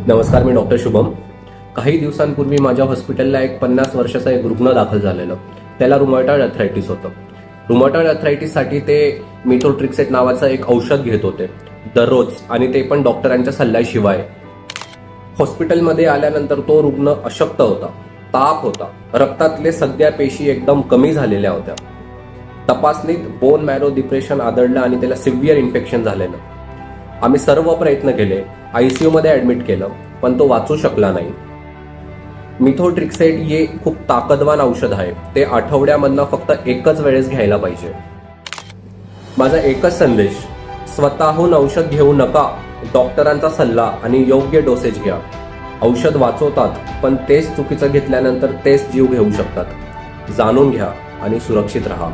नमस्कार, मी डॉक्टर शुभम. काही दिवसांपूर्वी माझ्या हॉस्पिटलला एक 50 वर्षाचा एक रुग्ण दाखल झालेलं. त्याला रुमॅटॉइड अर्थरायटिस होतं. रुमॅटॉइड अर्थरायटिससाठी ते मिथोट्रिक्सेट नावाचं एक औषध घेत होते दररोज, आणि ते पण डॉक्टरांच्या सल्ल्याशिवाय. हॉस्पिटलमध्ये आल्यानंतर तो रुग्ण अशक्त होता, ताप होता, रक्तातले सगळ्या पेशी एकदम कमी झालेल्या होत्या. तपासणीत बोन मॅरो डिप्रेशन आढळलं आणि त्याला सिव्हिअर इन्फेक्शन झालेलं. आम्ही सर्व प्रयत्न केले, ICU मध्ये ऍडमिट केलं, पण तो वाचू शकला नाही. मिथोट्रिक्सेट हे खूप ताकदवान औषध आहे. ते आठवड्यामधनं फक्त एकच वेळेस घ्यायला पाहिजे. माझा एकच संदेश: स्वतःहून औषध घेऊ नका. डॉक्टरांचा सल्ला आणि योग्य डोसेज घ्या. औषध वाचवतात, पण तेच चुकीचं घेतल्यानंतर तेच जीव घेऊ शकतात. जाणून घ्या आणि सुरक्षित राहा.